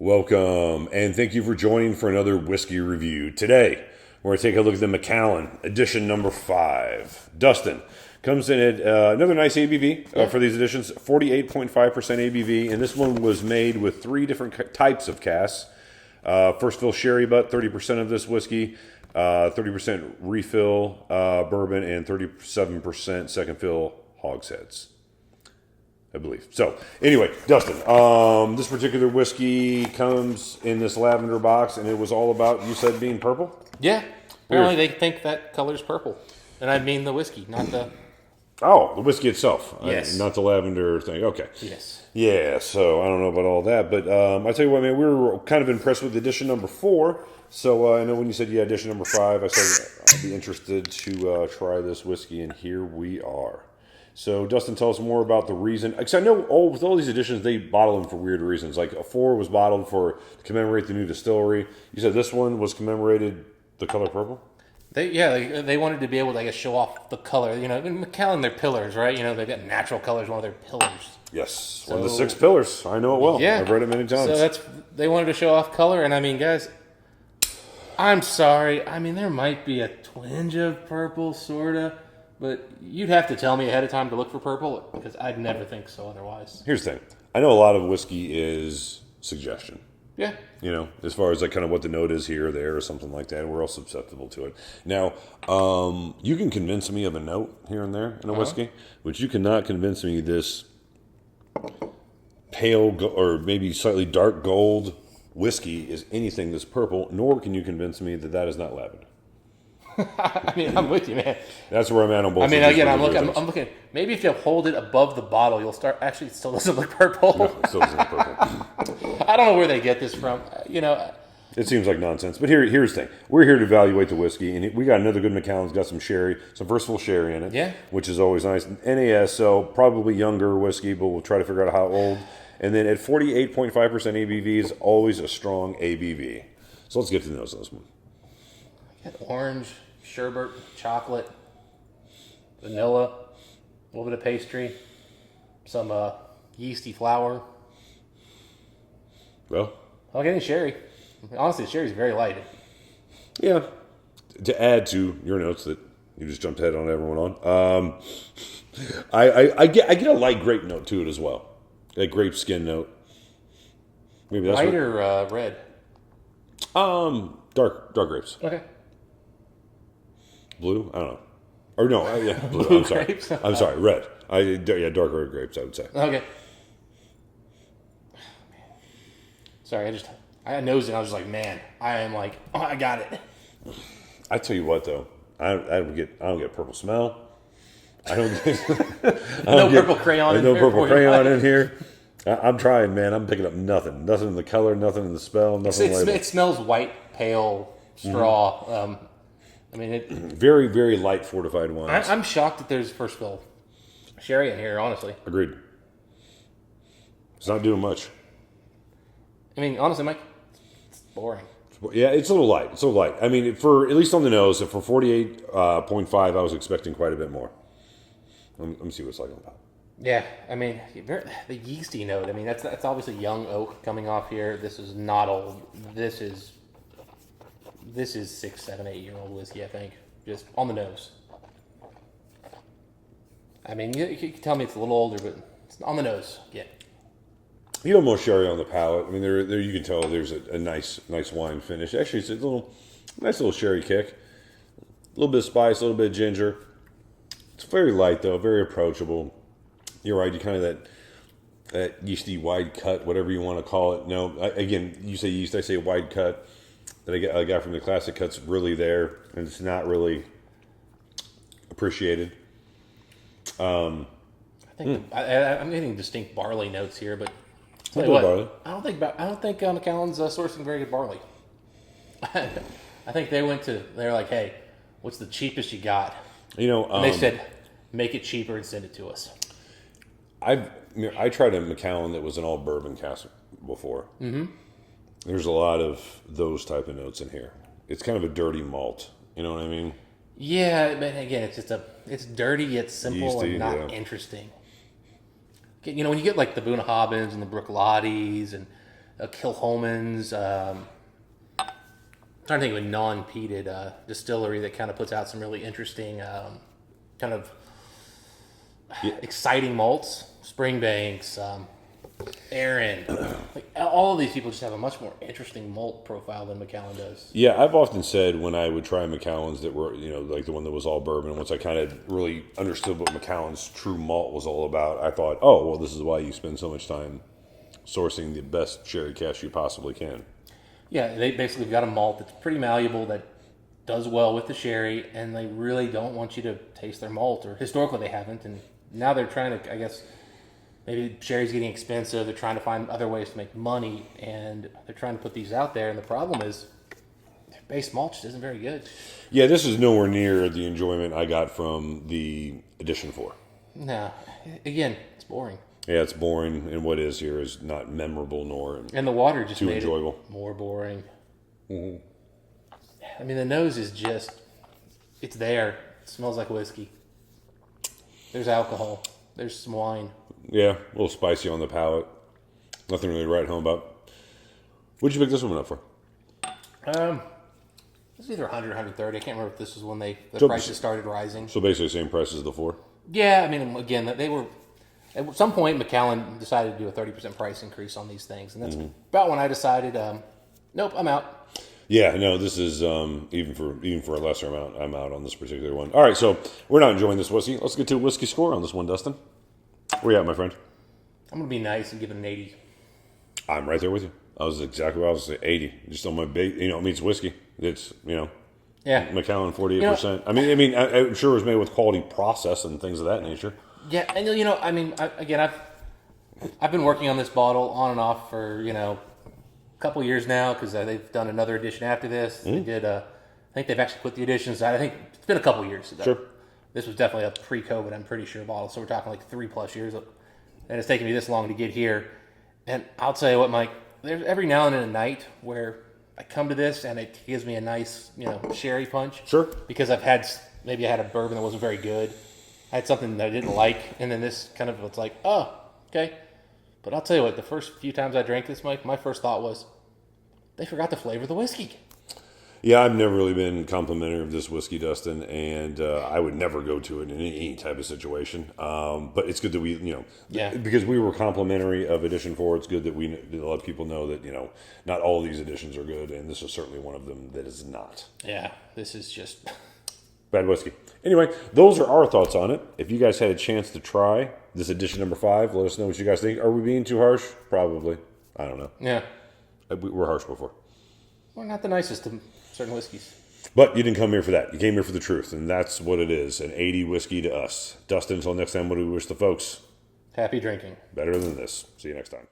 Welcome, and thank you for joining for another whiskey review. Today, we're going to take a look at the Macallan, edition number 5. Dustin comes in at another nice ABV for these editions, 48.5% ABV, and this one was made with 3 different types of casks. First fill sherry butt, 30% of this whiskey, 30% refill bourbon, and 37% second fill hogsheads, I believe. So, anyway, Dustin, this particular whiskey comes in this lavender box, and it was all about, you said, being purple? Yeah. Apparently they think that color's purple. And I mean the whiskey, not the... Oh, the whiskey itself. Yes. Not the lavender thing. Okay. Yes. Yeah, so I don't know about all that. But I tell you what, man, we were kind of impressed with edition number 4. So I know when you said, edition number 5, I said I'd be interested to try this whiskey, and here we are. So, Dustin, tell us more about the reason. Because I know with all these editions, they bottle them for weird reasons. Like, a 4 was bottled to commemorate the new distillery. You said this one was commemorated the color purple? They wanted to be able to, I guess, show off the color. You know, in Macallan, they're pillars, right? You know, they've got natural colors, one of their pillars. Yes, one of the 6 pillars. I know it well. Yeah. I've read it many times. So they wanted to show off color, and I mean, guys, I'm sorry. I mean, there might be a twinge of purple, sort of. But you'd have to tell me ahead of time to look for purple, because I'd never think so otherwise. Here's the thing. I know a lot of whiskey is suggestion. Yeah. You know, as far as like kind of what the note is here or there or something like that. We're all susceptible to it. Now, you can convince me of a note here and there in a whiskey, but you cannot convince me this pale or maybe slightly dark gold whiskey is anything that's purple, nor can you convince me that that is not lavender. I mean, I'm with you, man. That's where I'm at on both. I mean, again, I'm looking. Maybe if you hold it above the bottle, you'll start. Actually, it still doesn't look purple. No, it still doesn't look purple. I don't know where they get this from. You know, it seems like nonsense. But here's the thing: we're here to evaluate the whiskey, and we got another good Macallan's got some sherry, some first full sherry in it. Yeah, which is always nice. NAS, so probably younger whiskey, but we'll try to figure out how old. And then at 48.5% ABV is always a strong ABV. So let's get to the nose of this one. I got orange. Sherbet, chocolate, vanilla, a little bit of pastry, some yeasty flour. Well, I'm getting sherry. Honestly, the sherry's very light. Yeah. To add to your notes that you just jumped ahead on everyone on, I get a light grape note to it as well, a grape skin note. Maybe that's white or red. Dark grapes. Okay. Blue? I don't know. Or no, yeah, blue. Blue I'm sorry. Grapes? I'm sorry, red. Dark red grapes, I would say. Okay. Sorry, I nosed it and I was just like, man, I am like, oh, I got it. I tell you what though, I don't get purple smell. I don't get purple crayon. No purple crayon in here. I'm trying, man. I'm picking up nothing. Nothing in the color, nothing in the smell, nothing. It smells white, pale, straw. Mm-hmm. I mean, very, very light fortified wines. I'm shocked that there's first fill sherry in here, honestly. Agreed. It's not doing much. I mean, honestly, Mike, it's boring. Yeah, it's a little light. I mean, for at least on the nose, for 48.5, I was expecting quite a bit more. Let me see what it's like on top. Yeah, I mean, the yeasty note. I mean, that's obviously young oak coming off here. This is not old. This is 6, 7, 8 year old whiskey, I think. Just on the nose. I mean, you can tell me it's a little older, but it's on the nose. Yeah. You know, more sherry on the palate. I mean, there you can tell there's a nice wine finish. Actually, it's a nice little sherry kick. A little bit of spice, a little bit of ginger. It's very light though, very approachable. You're right. You kind of that yeasty wide cut, whatever you want to call it. No, again, you say yeast, I say wide cut. That I got from the classic cut's really there, and it's not really appreciated. I think I'm getting distinct barley notes here, but barley. I don't think Macallan's sourcing very good barley. I think they're like, hey, what's the cheapest you got? You know, and they said, make it cheaper and send it to us. I tried a Macallan that was an all bourbon cask before. Mm-hmm. There's a lot of those type of notes in here. It's kind of a dirty malt. You know what I mean? Yeah, but again, it's dirty, it's simple, yeasty, and not interesting. You know, when you get like the Bunnahabhains and the Brooklottys and Kilholman's. I'm trying to think of a non-peated distillery that kind of puts out some really interesting, kind of exciting malts. Springbanks, Aaron, like all of these people just have a much more interesting malt profile than Macallan does. Yeah, I've often said when I would try Macallans that were, like the one that was all bourbon, once I kind of really understood what Macallan's true malt was all about, I thought, oh, well, this is why you spend so much time sourcing the best sherry cask you possibly can. Yeah, they basically got a malt that's pretty malleable, that does well with the sherry, and they really don't want you to taste their malt, or historically they haven't, and now they're trying to, I guess, maybe sherry's getting expensive. They're trying to find other ways to make money, and they're trying to put these out there. And the problem is, their base malt just isn't very good. Yeah, this is nowhere near the enjoyment I got from the Edition 4. No, again, it's boring. Yeah, it's boring, and what is here is not memorable nor And the water just too made enjoyable. it more boring. Mm-hmm. I mean, the nose is just, it's there. It smells like whiskey. There's alcohol. There's some wine. Yeah, a little spicy on the palate. Nothing really to write home about. What'd you pick this one up for? It's either 100 or 130. I can't remember if this was when the So- prices started rising. So basically the same price as the 4? Yeah, I mean, again, they were at some point. Macallan decided to do a 30% price increase on these things, and that's about when I decided, nope, I'm out. Yeah, no, this is even for a lesser amount, I'm out on this particular one. All right, so we're not enjoying this whiskey. Let's get to a whiskey score on this one, Dustin. Where you at, my friend? I'm gonna be nice and give it an 80. I'm right there with you. I was exactly what I was saying, 80. Just on my bait, it means whiskey. It's Yeah, Macallan 48%. I'm sure it was made with quality process and things of that nature. yeah, and I mean, I've been working on this bottle on and off for a couple years now, because they've done another edition after this. They did. I think they've actually put the editions out. I think it's been a couple years. Sure. This was definitely a pre-COVID, I'm pretty sure, bottle. So we're talking like 3+ years. And it's taken me this long to get here. And I'll tell you what, Mike, there's every now and then a night where I come to this and it gives me a nice, sherry punch. Sure. Because I had a bourbon that wasn't very good. I had something that I didn't like. And then this kind of, it's like, oh, okay. But I'll tell you what, the first few times I drank this, Mike, my first thought was, they forgot to flavor the whiskey. Yeah, I've never really been complimentary of this whiskey, Dustin, and I would never go to it in any type of situation. But it's good that we, because we were complimentary of Edition 4, it's good that we let people know that, not all of these editions are good, and this is certainly one of them that is not. Yeah, this is just bad whiskey. Anyway, those are our thoughts on it. If you guys had a chance to try this edition number 5, let us know what you guys think. Are we being too harsh? Probably. I don't know. Yeah. We were harsh before. We're not the nicest to certain whiskeys. But you didn't come here for that. You came here for the truth, and that's what it is. An 80 whiskey to us. Dustin, until next time, what do we wish the folks? Happy drinking. Better than this. See you next time.